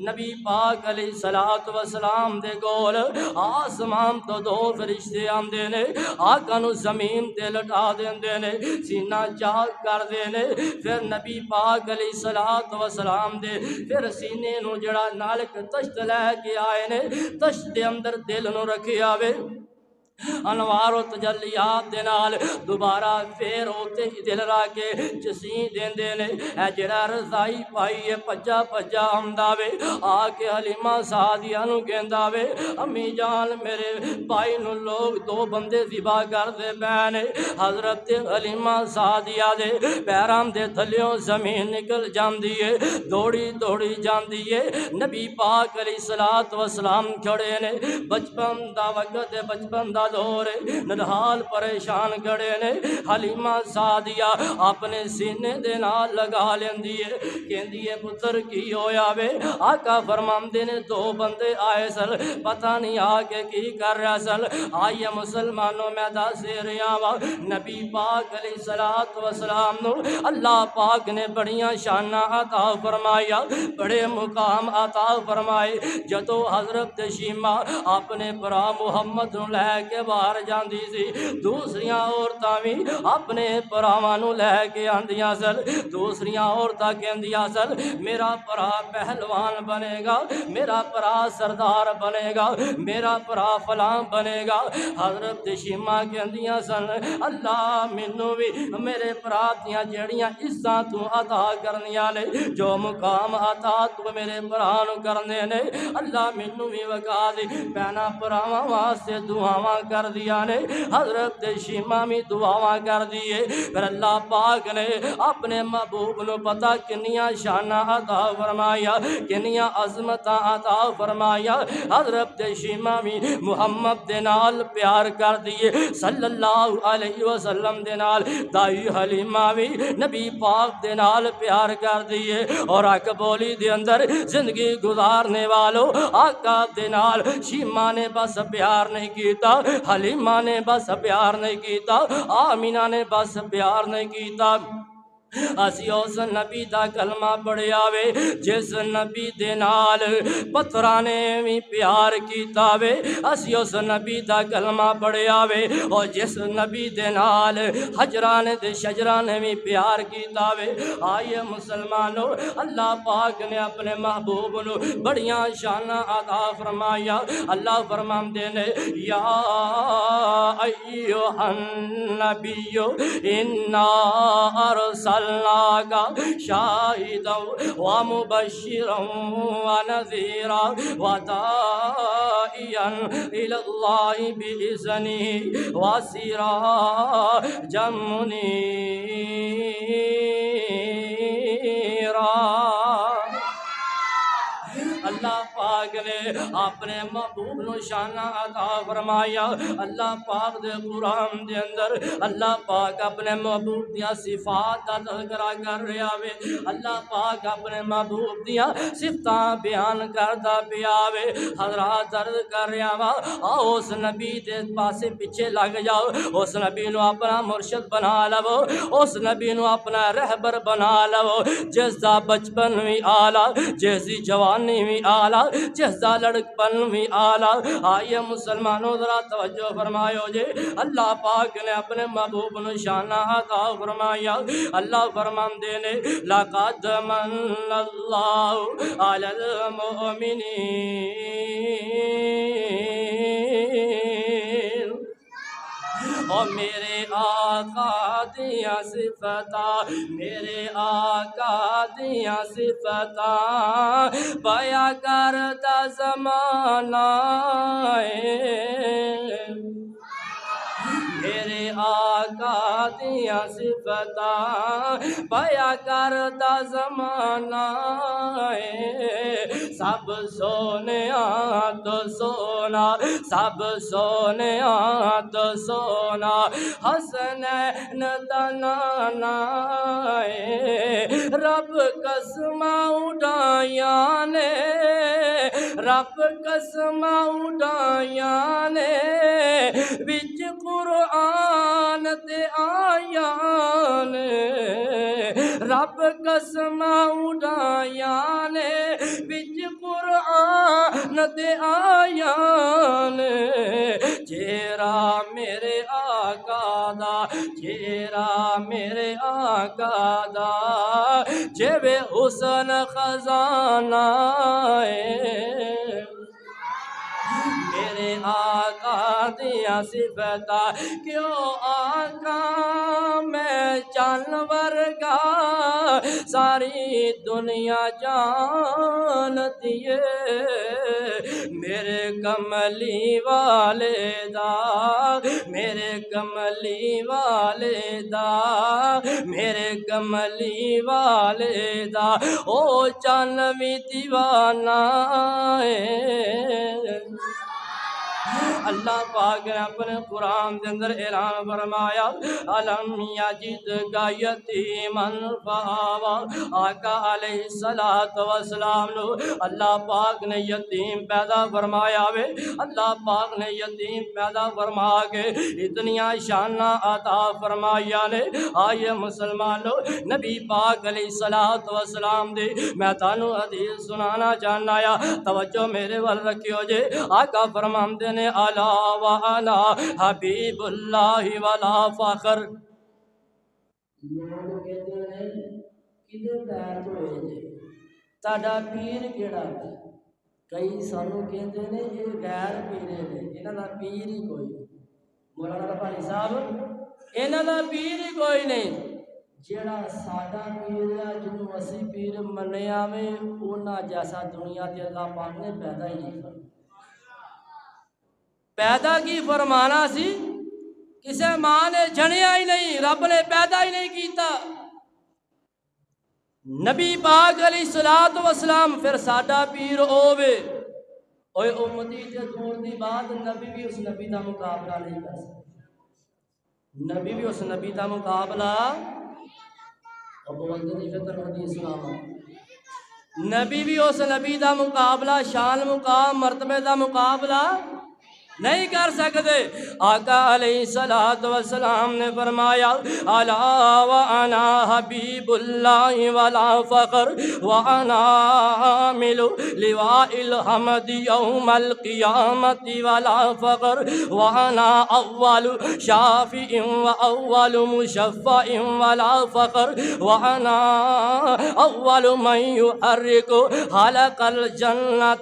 نبی پاک علیہ الصلوۃ والسلام دے کول آسمان تو دو فرشتے آندے نے، آقا نو زمین تے لٹا دیندے نے، سینہ چاک کر دے نے، پھر نبی پاک علیہ الصلوۃ والسلام دے پھر سینے نو جڑا نالک تشت لے کے آئے نے، تشت دے اندر دل نو رکھے آوے، انوار و تجلیات دے نال دوبارہ پھر ہوتے ہی دل را کے جسیں دیندے نے۔ اے جڑا رضائی پائی ہے پجا پجا آمدا وے، آ کے حلیمہ سعدیہ نو کہندا وے امی جان میرے بھائی نو لوگ دو بندے ذبح کر دے پے۔ حضرت حلیمہ سعدیہ دے پیراں دے تھلیوں زمین نکل جاندی ہے، دوڑی دوڑی جاندی ہے۔ نبی پاک علیہ الصلوۃ والسلام کھڑے نے، بچپن دا وقت ہے، بچپن دا دور ہے، نڈھال پریشان کھڑے نے۔ حلیمہ سعدیہ اپنے سینے دے نال لگا لیندی ہے، کہندی ہے پتر کی ہویا وے؟ آقا فرماندے نے دو بندے آئے سن، پتہ نہیں آ کے کی کر رہا سن۔ آئیے مسلمانوں میں دس رہا وا نبی پاک علیہ الصلوۃ والسلام نو اللہ پاک نے بڑیاں شاناں عطا فرمایا، بڑے مقام عطا فرمائے۔ جدوں حضرت شیما اپنے برا محمد نو لے کے باہر جاندی سی، دوسریاں عورتاں بھی اپنے بھراواں نو لے کے آندیاں سن، دوسریاں عورتاں کہندیاں سن میرا بھرا پہلوان بنے گا، میرا بھرا سردار بنے گا، میرا بھرا فلاں بنے گا۔ حضرت شیما کہندیاں سن اللہ مینوں بھی میرے بھرا دیاں جڑیاں عزتاں تو عطا کرنیاں نے، جو مقام عطا تو میرے بھرا نو کرنے نے، اللہ مینوں بھی وکا دے۔ بہنا بھراواں واسطے دعاواں کر دیا نے، حضرت شیما بھی دعاواں کر دیے۔ پھر اللہ پاک نے اپنے محبوب نو پتہ کنیاں شاناں عطا فرمایا، کنیاں عظمتاں عطا فرمایا۔ حضرت شیما بھی محمد دے نال پیار کر دیے صلی اللہ علیہ وسلم دے نال، دائی حلیمہ بھی نبی پاک دے نال پیار کر دیے، اور اک بولی دے اندر زندگی گزارنے والوں آقا دے نال شیما نے بس پیار نہیں کیتا، حلیمہ نے بس پیار نہیں کیتا، آمینہ نے بس پیار نہیں کیتا۔ اسی اس نبی دا کلمہ پڑھیا وے جس نبی دے نال پتھراں نے بھی پیار کیتا وے، اسی اس نبی دا کلمہ پڑھیا وے اور جس نبی دے نال حجراں تے شجراں نے بھی پیار کیتا وے۔ آئیے مسلمانوں اللہ پاک نے اپنے محبوب نو بڑیاں شاناں عطا فرمایا۔ اللہ فرماندے نے یا ایھا النبی انا ارسلناک شاہدا ومبشرا ونذیرا وداعیا الی اللہ بإذنہ وسراجا منیرا۔ اللہ پاک نے اپنے محبوب نو شانہ عطا فرمایا۔ اللہ پاک دے قرآن دے اندر اللہ پاک اپنے محبوب دیا صفات دا تذکرہ کر رہا وے، اللہ پاک اپنے محبوب دیا صفتاں بیان کردا پیا وے۔ حضرات عرض کر رہا وا آؤ اس نبی دے پاسے پیچھے لگ جاؤ، اس نبی نو اپنا مرشد بنا لو، اس نبی نو اپنا رہبر بنا لو، جس دا بچپن بھی آلہ، جس دی جوانی بھی آلہ، جس دا لڑکپن بھی آلہ۔ آئیے مسلمانوں ذرا توجہ فرمایو جے، اللہ پاک نے اپنے محبوب نو شانہ عطا فرمایا۔ اللہ فرماندے نے لقد من اللہ علی المؤمنین او میرے آقا دیاں صفتاں میرے آقا دیاں صفتاں بیاں کردا زمانہ میرے آقا دیاں صفتاں بیاں کردا زمانہ سب سونیاں تو سونا سب سونیاں تو سونا حسنین دا نانا رب قسماں اٹھائیاں نے رب قسماں اٹھائیاں نے وچ قرآن تے آیاں نے رب قسماں اٹھائیاں نے وچ قرآن تے آیاں نے چہرہ میرے آقا دا چہرہ میرے آقا دا جویں حسن خزانہ میرے آقا دیاں صفتاں کیوں آقا میں جانور گا ساری دنیا جانتی ہے میرے کملی والے دا میرے کملی والے دا میرے کملی والے دا او جانوی دیوانہ اللہ پاک نے اپنے قرآن کے اندر اعلان فرمایا الم یجدک یتیما فآویٰ آقا علیہ السلام لو اللہ پاک نے یتیم پیدا فرمایا وے اللہ پاک نے یتیم پیدا فرما کے اتنیاں شانہ عطا فرمایا نے آئیے مسلمانوں نبی پاک علیہ السلام دے میں تانوں حدیث سنانا چاہنا یا توجہ میرے وال رکھیو جے آقا فرماندے نے الا وانا حبیب اللہ ولا فخر لوگ کہتے ہیں کدے پیر دھوئے جے تہاڈا پیر کیڑا ہے کئی سانوں کہتے ہیں یہ غیر پیرے نے انہاں دا پیر ہی کوئی مولانا ربانی صاحب انہاں دا پیر ہی کوئی نہیں جیڑا ساڈا پیر ہے جنوں اسی پیر منیا میں انہاں جیسا دنیا تے اللہ پاک نے پیدا ہی نہیں فرمایا پیدا کی فرمانا سی کسے ماں نے جنیا ہی نہیں رب نے پیدا ہی نہیں کیتا نبی پاک علیہ السلام پھر ساڈا پیر ہووے اوے امتی تے دور دی بات نبی بھی اس نبی دا مقابلہ نہیں کر سکتا نبی بھی اس نبی دا مقابلہ نبی بھی اس نبی دا مقابلہ شان مقام مرتبے دا مقابلہ نہیں کر سکتے آقا علیہ السلام نے فرمایا الا وانا حبیب اللہ ولا فخر وانا عامل لواء الحمد یوم القیامت ولا فخر وانا اول شافع و اول مشفع ولا فخر وانا اول من يحرك خلق الجنة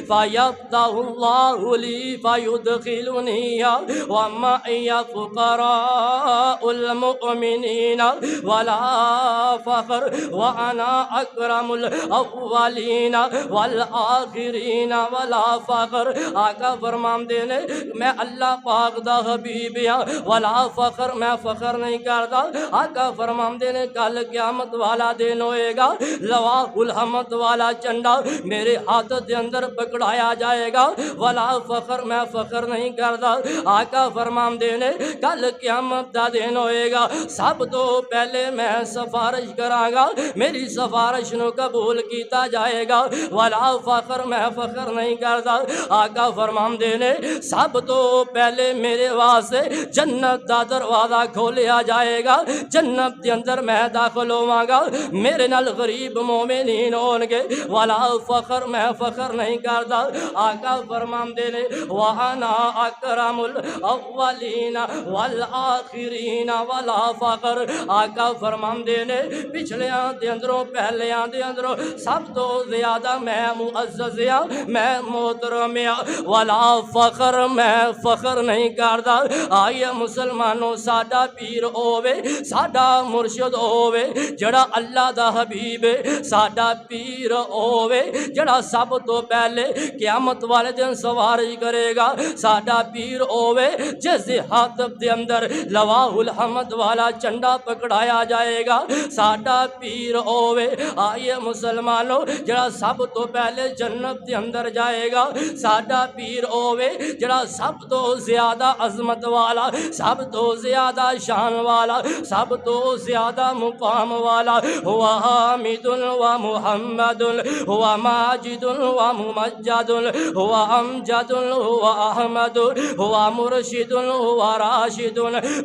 فيفتح الله لي فيدخلني ومعي فقراء المؤمنين ولا فخر وانا اکرم الاولین والآخرین ولا فخر آقا فرماندے نے میں اللہ پاک دا حبیب ہاں ولا فخر میں فخر نہیں کردا آقا فرماندے نے کل قیامت والا دن ہوئے گا لواء الحمد والا جھنڈا میرے ہاتھ دے اندر پکڑایا جائے گا ولا فخر میں فخر نہیں کردا آقا فرماندے نے کل قیامت دا دن ہوئے گا سب تو پہلے میں سفارش کراں گا میری سفارش نو قبول کیتا جائے گا ولا فخر میں فخر نہیں کردا آقا فرماندے نے سب تو پہلے میرے واسطے جنت دا دروازہ کھولیا جائے گا جنت دے اندر میں داخل ہوواں گا میرے نال غریب مومنین ہون گے ولا فخر میں فخر نہیں کردا آقا فرماندے نے وانا انا اکرم الاولین والآخرین ولا فخر. آقا فرماندے نے پچھلیاں دے اندروں پہلیاں دے اندروں سب تو زیادہ میں معزز ہاں، میں محترم ہاں. ولا فخر، میں فخر نہیں کردا. آئیے مسلمانوں، ساڈا پیر ہووے، ساڈا مرشد ہووے جڑا اللہ دا حبیب ہے، ساڈا پیر ہووے جڑا سب تو پہلے قیامت والے دن سواری کرے گا. ساڈا پیر ہووے جس دے ہاتھ دے اندر لواہ الحمد والا چنڈا پکڑایا جائے گا. ساڈا پیر ہووے، آئیے مسلمانوں، جڑا سب تو پہلے جنت دے اندر جائے گا. ساڈا پیر ہووے جڑا سب تو زیادہ عظمت والا، سب تو زیادہ شان والا، سب تو زیادہ مقام والا. ہوا حامد و محمد، ہوا ماجد و ممجد، ہوا امجد و احمد، ہوا مرشد و راشد.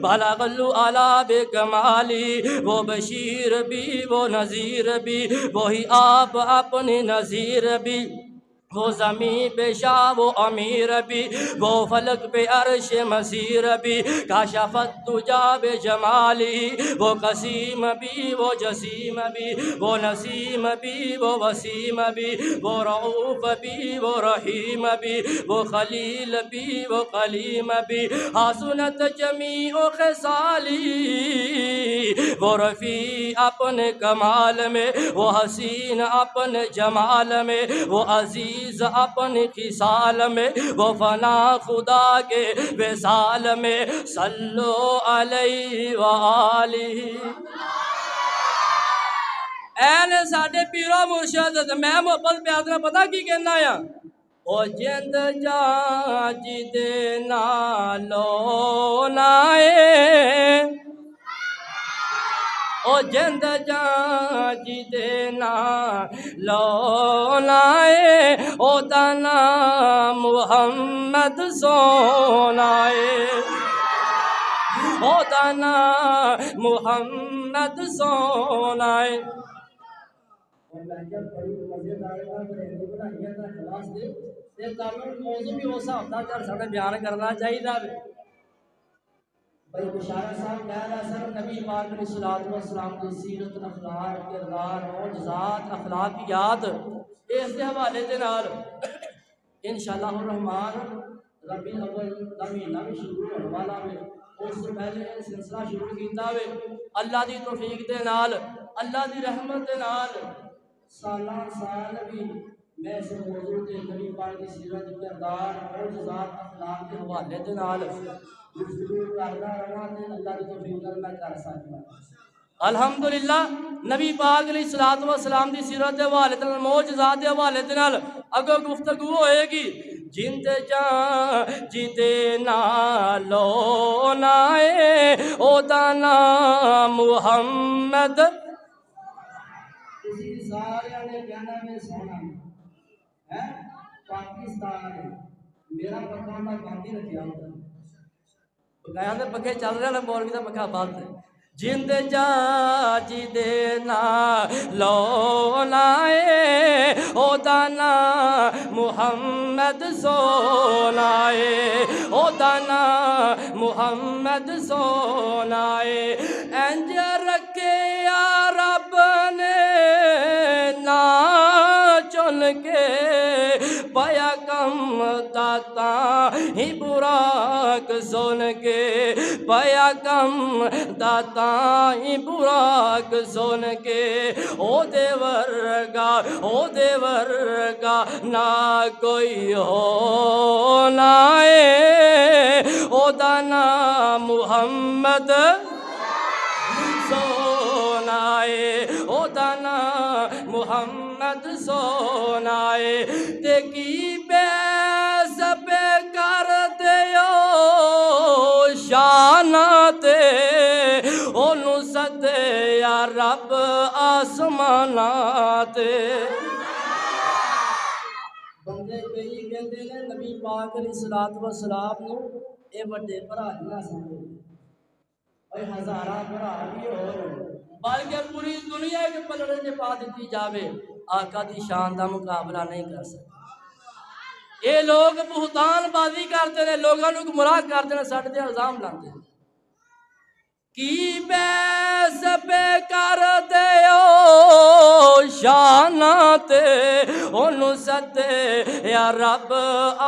بلغ العلا بکمالی، وہ بشیر بھی وہ نذیر بھی، وہی آپ اپنی نذیر بھی. وہ زمین پہ شاہ وہ امیر بھی، وہ فلک پہ عرش مسیر بھی. کاشفت تجا بے جمالی، وہ قسیم بھی وہ جسیم بھی، وہ نسیم بھی وہ وسیم بھی، وہ رعوف بھی وہ رحیم بھی، وہ خلیل بھی وہ کلیم بھی. حسنت جمیع خصالی، وہ رفیع اپنے کمال میں، وہ حسین اپنے جمال میں، وہ عزیز اپنی خصال میں، وہ فنا خدا کے وصال میں. صلو علیہ وآلہ. اے نے ساڈے پیرو مرشد تے میں محبت پیار نال پتہ کی کہنا آ، او جند جان جی دے نالو نائے، او جند جان جی دے نالو نائے، او دا نام محمد سونا ہے، او دا نام محمد سونا ہے. اور لہجہ بڑی مزیدار ہے، بریلی بنائیے تا خلاص دے تے تانوں موضوع بھی اس ہفتہ چڑھ ساڈے بیان کرنا چاہیے. بھائی بشارہ صاحب کہہ رہا سر نبی پاک علیہ الصلوۃ والسلام کی سیرت، اخلاق، کردار، معجزات، اخلاقیات اس کے حوالے دے نال انشاءاللہ الرحمن ربیع الاول دا مہینہ بھی شروع ہونے والا ہے. اس سے پہلے سلسلہ شروع کیتا ہے اللہ دی توفیق دے نال، اللہ دی رحمت دے نال. سالہ سال بھی میں اس موضوع تے نبی پاک کی سیرت، کردار، معجزات، اخلاق کے حوالے دے نال گفتگو کردا رہا تے اللہ دی توفیق نال میں کر سکدا. الحمدللہ نبی پاک علیہ الصلوۃ والسلام دی سیرت دے حوالے دے نال، معجزات دے حوالے دے نال اگوں گفتگو ہوئے گی. جند جان جی دے نالو نائے، او دا نام محمد. اسی سارے نے کہنا میں سونا ہے پاکستان ہے میرا پکا میں باندھی رکھیا ہوتا بقایا دے پکے چل رہے ہیں، مولوی دا پکا بند ہے. جند جا جی دے نالو نائے، او دا نام محمد سونا ہے، او دا نام محمد سونا ہے. انج رکھے یا رب نے نا چن کے، پایا کم داتا ہی براق سن کے، پایا کم داتا ہی براق سن کے. او دے ورگا، او دے ورگا نہ کوئی ہو نائے، او دا نام محمد سونا ہے، او دا نام محمد سونا ہے. تے کی بے سبے کر دیو شاناتے، اونوں سدے یا رب آسماناتے. بندے کئی کہندے نے نبی پاک علیہ الصلوۃ والسلام نو اے وڈے بھرا نہ سمجھو، اور ہزاراں بھرا بھی ہون، بلکہ پوری دنیا کے پلڑے چ پا دیتی جاوے، آقا دی شان دا مقابلہ نہیں کر سکتا. یہ لوگ بہتان بازی کرتے ہیں، لوگوں کو گمراہ کرتے ہیں، ساڈے تے الزام لاتے ہیں کی بیس پہ کر دیو شاناتے انہوں ستے یا رب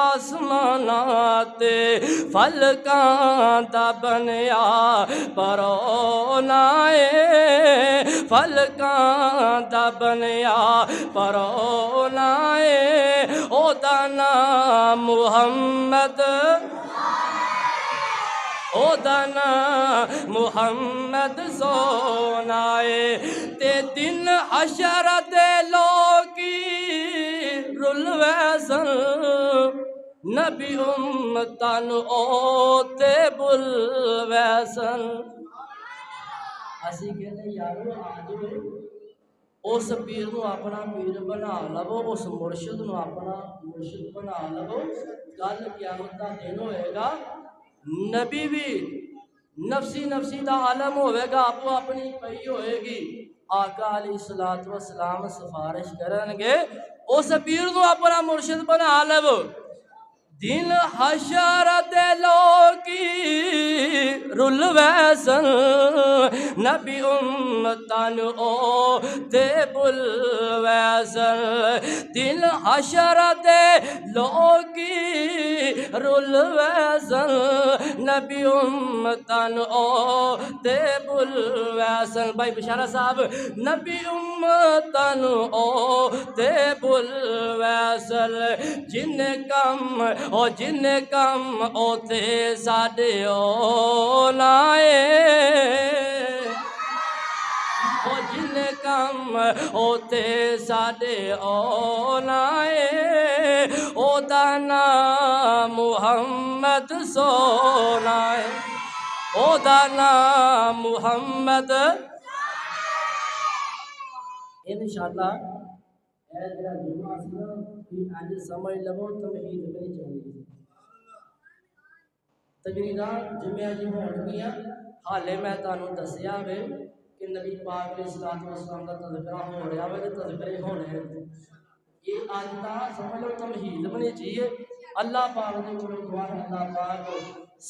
آسماناتے فلکان دا بنیا پرونائے فلکان دا بنیا پرونائے او دا نام محمد او دانا محمد سونائے تے دن حشر دے لوگی رل ویسن نبی امتن او تے بل ویسن اسی کہتے یارو آج اس پیر نو اپنا پیر بنا لو، اس مرشد نو اپنا مرشد بنا لو، کل قیامت دا دن ہوئے گا، نبی بھی نفسی نفسی دا عالم ہوئے گا، آپ اپنی پئی ہوئے گی، آقا علیہ السلام سفارش کرنگے اس پیر نو اپنا مرشد بنا لو، دن حشر دے لوگی رل ویسن نبی امتن او تے بل ویسن دن حشر دے لوگی رل ویسن نبی امتن او تے بل ویسن بھائی بشارہ صاحب نبی امتن او تے بل ویسن جن کم او جن کم او تے ساڈے او لائے او جن کم او تے ساڈے او لائے او دا نام محمد سونائے او دا نام محمد انشاءاللہ اے جڑا جمعہ سی نا کہ اج سمجھ لو توحید نہیں چاہیے تقریرات جمعہ جی ہون گیاں حالے میں تانوں دسیا وے کہ نبی پاک علیہ السلام دا تذکرہ ہو رہا وے تے تذکرے ہونے ہیں یہ اج دا سمجھ لو توحید بنی چاہیے اللہ پاک دے کول دعا ہے اللہ پاک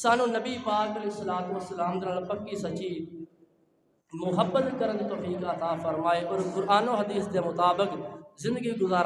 سانو نبی پاک علیہ السلام دے نال پکی سچی محبت کرن دی توفیق عطا فرمائے اور قرآن و حدیث دے مطابق زندگی گزار